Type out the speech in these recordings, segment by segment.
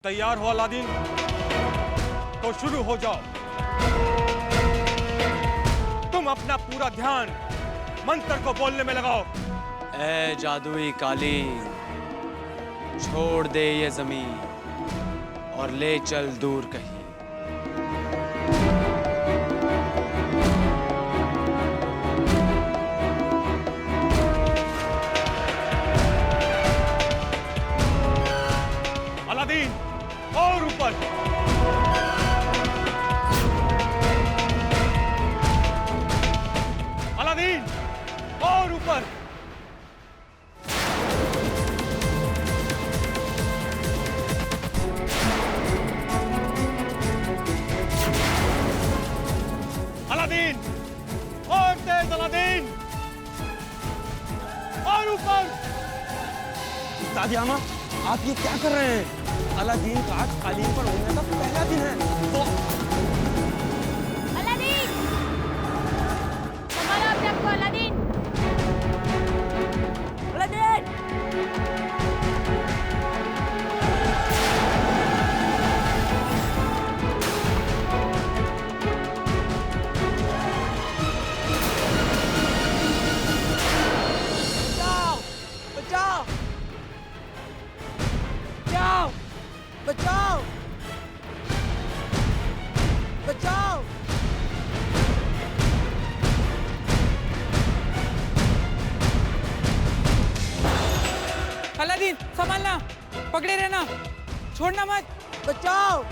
तैयार हो अलादीन? तो शुरू हो जाओ। तुम अपना पूरा ध्यान मंत्र को बोलने में लगाओ। ऐ जादुई कालीन, छोड़ दे ये जमीन और ले चल दूर कहीं। अलादीन और ऊपर। अलादीन और ऊपर। अलादीन और तेज। अलादीन और ऊपर। दादियामा, आप ये क्या कर रहे हैं? अलादीन का आज कालीन पर होने का पहला दिन है। तो अलादीन, संभालो अपने आप को। अलादीन, अलादीन, बचाओ, बचाओ, बचाओ, बचाओ। अलादीन, संभालना, पकड़े रहना, छोड़ना मत। बचाओ।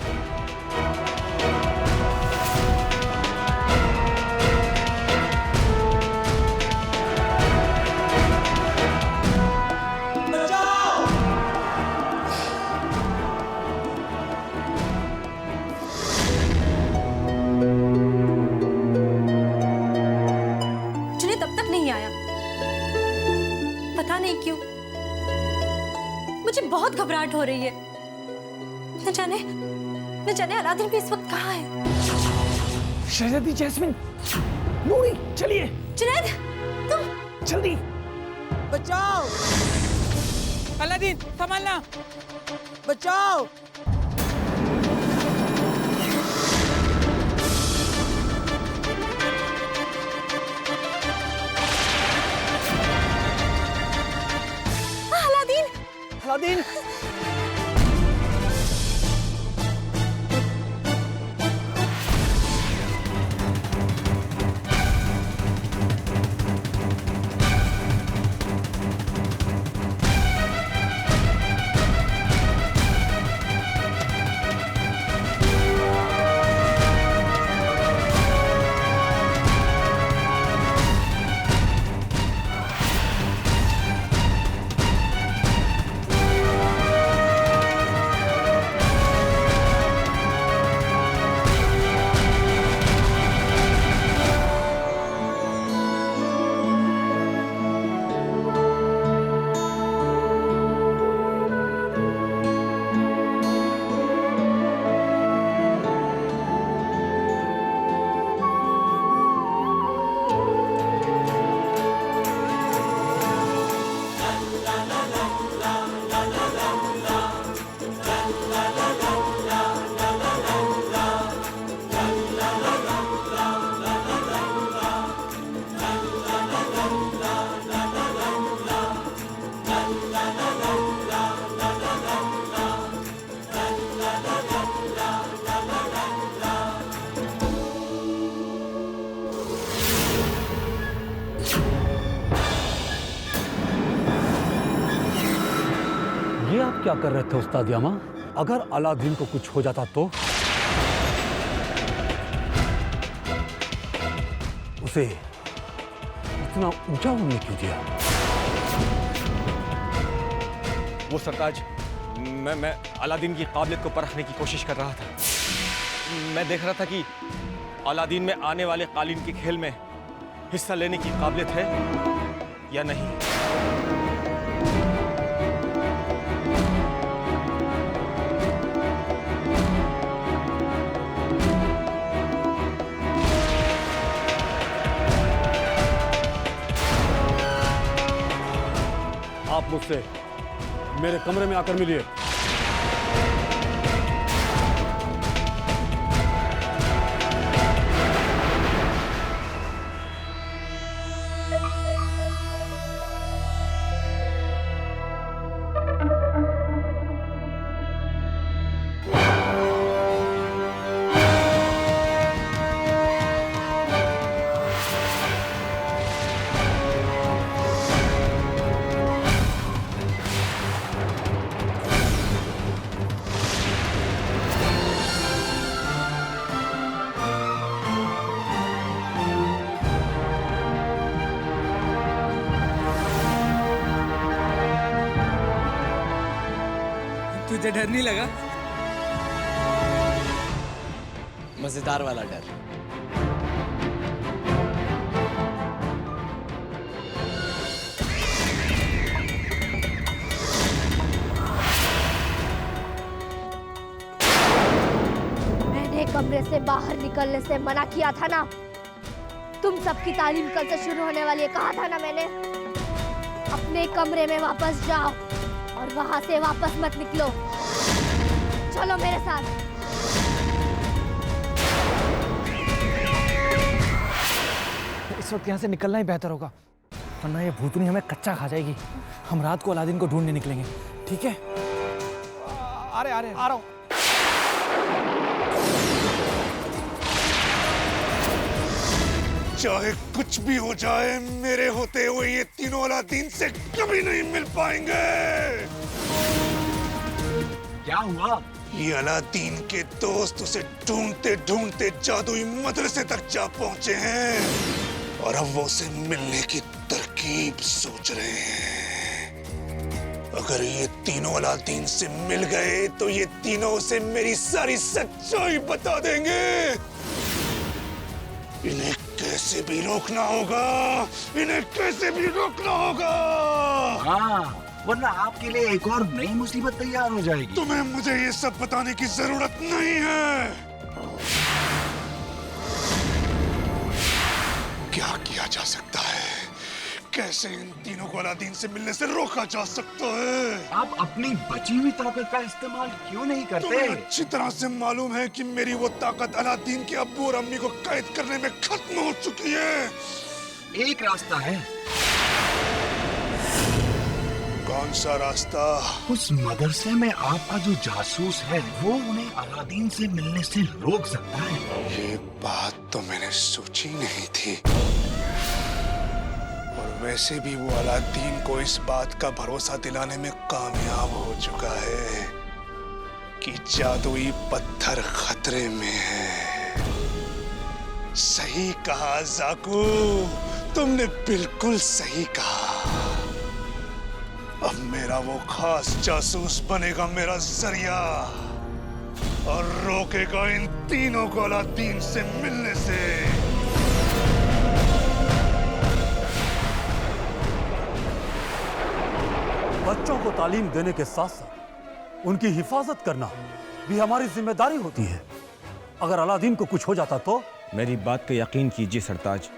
जुनैद अब तक नहीं आया। पता नहीं क्यों मुझे बहुत घबराहट हो रही है। न जाने अलादीन भी इस वक्त कहाँ है। शहजादी जैस्मिन, नूरी, चलिए। जुनैद, तुम जल्दी। बचाओ, अलादीन, संभालना। बचाओ। अलादीन, अलादीन, ये आप क्या कर रहे थे उस्ताद यामा? अगर अलादीन को कुछ हो जाता तो? उसे इतना ऊंचा उड़ने क्यों दिया? वो सरताज, मैं अलादीन की काबिलियत को परखने की कोशिश कर रहा था। मैं देख रहा था कि अलादीन में आने वाले कालीन के खेल में हिस्सा लेने की काबिलियत है या नहीं। आप मुझसे मेरे कमरे में आकर मिलिए। तुझे डर नहीं लगा? मजेदार वाला डर। मैंने कमरे से बाहर निकलने से मना किया था ना। तुम सबकी तालीम कल से शुरू होने वाली है, कहा था ना मैंने। अपने कमरे में वापस जाओ और वहां से वापस मत निकलो। चलो मेरे साथ। इस वक्त यहाँ से निकलना ही बेहतर होगा, वरना ये भूतनी हमें कच्चा खा जाएगी। हम रात को अलादीन को ढूंढने निकलेंगे, ठीक है? आ रहा हूँ। चाहे कुछ भी हो जाए, मेरे होते हुए ये तीनों अलादीन से कभी नहीं मिल पाएंगे। क्या हुआ? ये अलादीन के दोस्त उसे ढूंढते ढूंढते जादुई मदरसे तक जा पहुंचे हैं और अब वो उसे मिलने की तरकीब सोच रहे हैं। अगर ये तीनों अलादीन से मिल गए तो ये तीनों उसे मेरी सारी सच्चाई बता देंगे। इन्हें कैसे भी रोकना होगा, इन्हें कैसे भी रोकना होगा। हाँ, वरना आपके लिए एक और नई मुसीबत तैयार हो जाएगी। तुम्हें मुझे ये सब बताने की जरूरत नहीं है। क्या किया जा सकता है? कैसे इन तीनों को अलादीन से मिलने से रोका जा सकता है? आप अपनी बची हुई ताकत का इस्तेमाल क्यों नहीं करते? तुम्हें अच्छी तरह से मालूम है कि मेरी वो ताकत अलादीन के अब्बू और अम्मी को कैद करने में खत्म हो चुकी है। एक रास्ता है। कौन सा रास्ता? उस मदरसे में आपका जो जासूस है वो उन्हें अलादीन से मिलने से रोक सकता है। ये बात तो मैंने सोची नहीं थी। और वैसे भी वो अलादीन को इस बात का भरोसा दिलाने में कामयाब हो चुका है कि जादुई पत्थर खतरे में है। सही कहा ज़ाकू, तुमने बिल्कुल सही कहा। अब मेरा वो खास जासूस बनेगा मेरा जरिया और रोकेगा इन तीनों को अलादीन से मिलने से। बच्चों को तालीम देने के साथ साथ उनकी हिफाजत करना भी हमारी जिम्मेदारी होती है। अगर अलादीन को कुछ हो जाता तो? मेरी बात का यकीन कीजिए सरताज,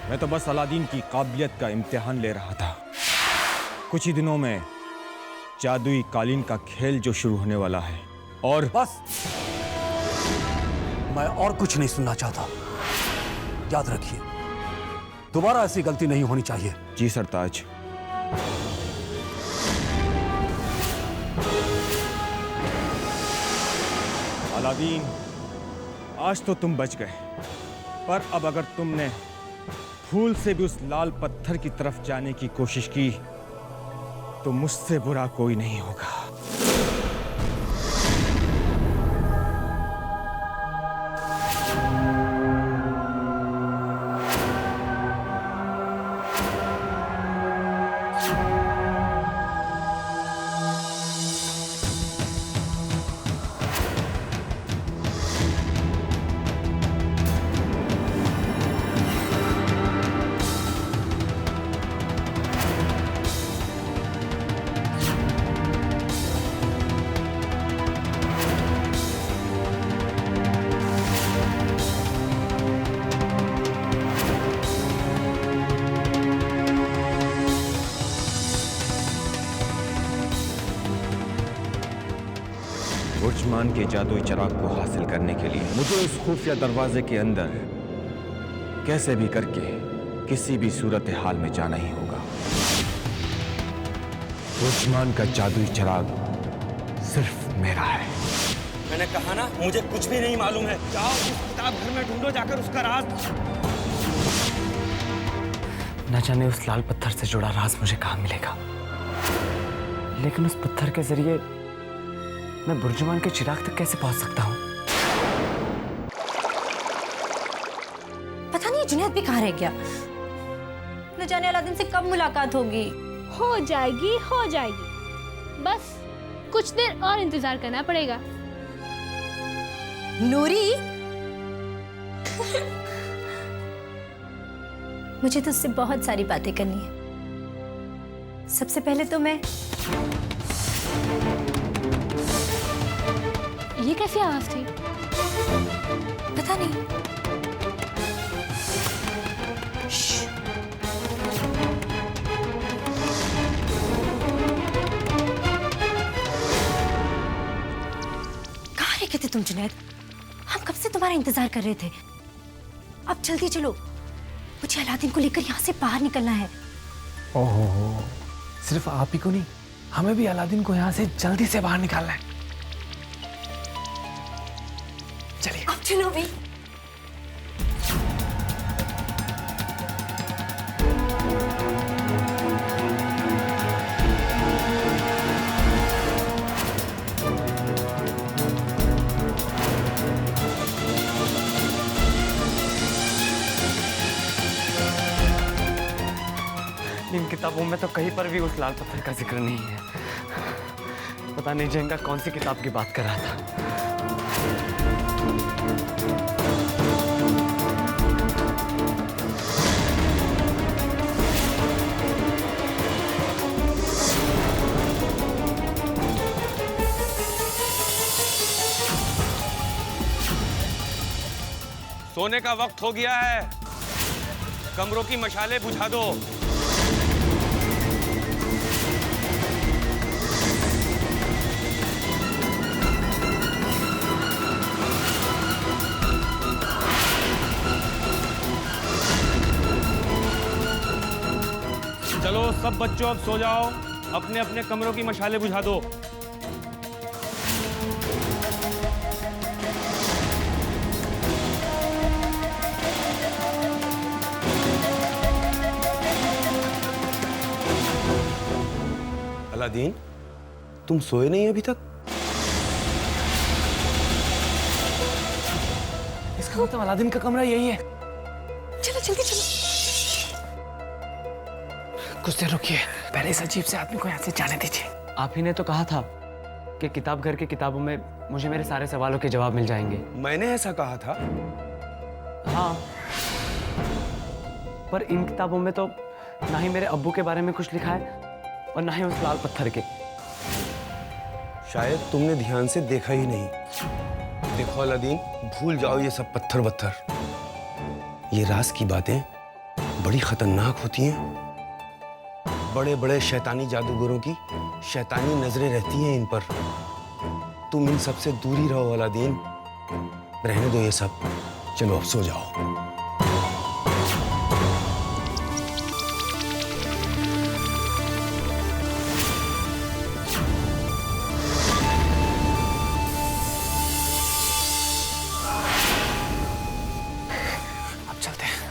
मैं तो बस अलादीन की काबिलियत का इम्तिहान ले रहा था। कुछ ही दिनों में जादुई कालीन का खेल जो शुरू होने वाला है। और बस, मैं और कुछ नहीं सुनना चाहता। याद रखिए, दोबारा ऐसी गलती नहीं होनी चाहिए। जी सरताज। अलादीन, आज तो तुम बच गए, पर अब अगर तुमने भूल से भी उस लाल पत्थर की तरफ जाने की कोशिश की तो मुझसे बुरा कोई नहीं होगा। बुर्जमान के जादुई चिराग को हासिल करने के लिए मुझे उस खुफिया दरवाजे के अंदर कैसे भी करके किसी भी सूरत हाल में जाना ही होगा। बुर्जमान का जादुई चिराग सिर्फ मेरा है। मैंने कहा ना, मुझे कुछ भी नहीं मालूम है। जाओ उस किताब घर में ढूंढो जाकर उसका राज। न जाने उस लाल पत्थर से जुड़ा राज मुझे कहाँ मिलेगा, लेकिन उस पत्थर के जरिए मैं बुर्जुमान के चिराग तक कैसे पहुंच सकता हूँ? पता नहीं जुनैद भी कहाँ रह गया। न जाने अलादीन से कब मुलाकात होगी। हो जाएगी, हो जाएगी। बस कुछ देर और इंतजार करना पड़ेगा। नूरी मुझे तो उससे बहुत सारी बातें करनी है। सबसे पहले तो मैं ये कैसी आवाज थी? पता नहीं। कहाँ रह गए थे तुम जुनैद? हम कब से तुम्हारा इंतजार कर रहे थे। अब जल्दी चलो, मुझे अलादीन को लेकर यहाँ से बाहर निकलना है। ओहो, सिर्फ आप ही को नहीं, हमें भी अलादीन को यहाँ से जल्दी से बाहर निकालना है। चलिए अब चलो भी। इन किताबों में तो कहीं पर भी उस लाल पत्थर का जिक्र नहीं है। पता नहीं जेंगा कौन सी किताब की बात कर रहा था। सोने का वक्त हो गया है, कमरों की मशालें बुझा दो। चलो सब बच्चों अब सो जाओ, अपने अपने कमरों की मशालें बुझा दो। अलादीन, तुम सोए नहीं अभी तक? इसका मतलब अलादीन का कमरा यही है। चलो जल्दी चलो। कुछ देर रुकिए, पहले इस अजीब से आदमी को यहाँ से जाने दीजिए। आप ही ने तो कहा था कि किताब घर की किताबों में मुझे मेरे सारे सवालों के जवाब मिल जाएंगे। मैंने ऐसा कहा था? हाँ, पर इन किताबों में तो ना ही मेरे अब्बू के बारे में कुछ लिखा है और ना ही उस लाल पत्थर के। शायद तुमने ध्यान से देखा ही नहीं। देखो अलादीन, भूल जाओ ये सब पत्थर वत्थर। ये राज की बातें बड़ी खतरनाक होती हैं। बड़े बड़े शैतानी जादूगरों की शैतानी नजरें रहती हैं इन पर। तुम इन सब से दूर ही रहो अलादीन। रहने दो ये सब, चलो अब सो जाओ। अब चलते हैं।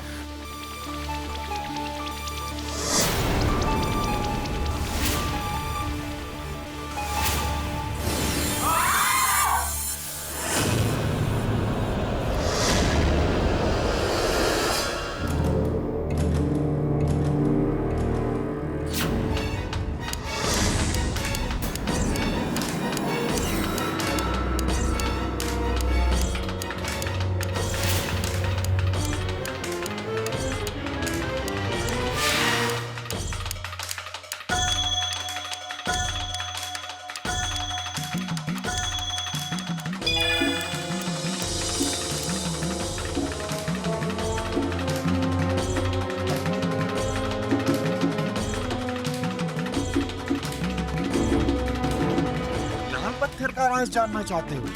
पत्थर का राज जानना चाहते हो?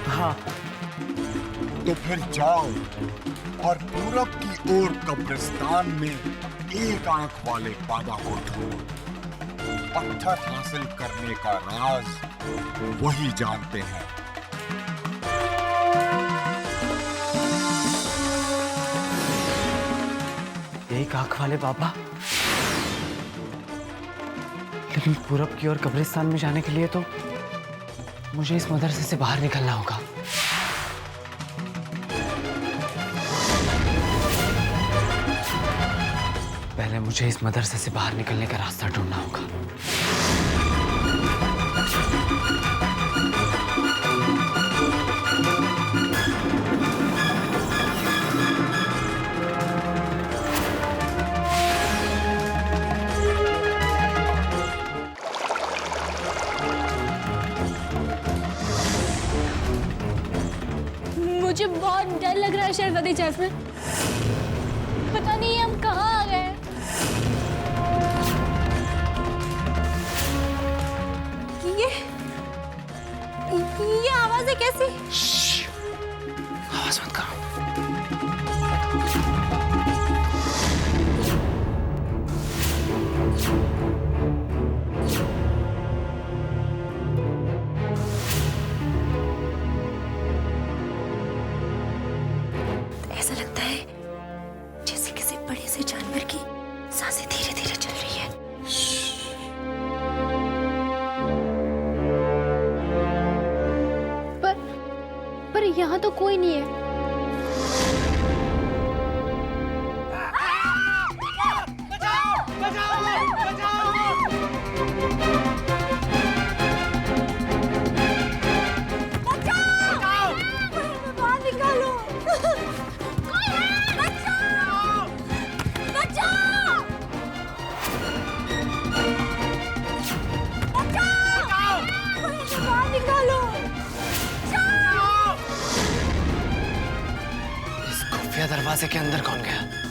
हाँ। तो फिर जाओ और पूरब की ओर कब्रिस्तान में एक आंख वाले बाबा को ढूंढो। पत्थर हासिल करने का राज वही जानते हैं। एक आंख वाले बाबा? लेकिन पूरब की ओर कब्रिस्तान में जाने के लिए तो मुझे इस मदरसे से बाहर निकलना होगा। पहले मुझे इस मदरसे से बाहर निकलने का रास्ता ढूंढना होगा। मुझे बहुत डर लग रहा है शहजादी जैस्मिन। पता नहीं हम कहाँ आ गए। ये आवाजें कैसी? आवाज मत करो। ऐसा लगता है जैसे किसी बड़े से जानवर की सांसें धीरे धीरे चल रही है। पर यहाँ तो कोई नहीं है। खुफिया दरवाजे के अंदर कौन गया?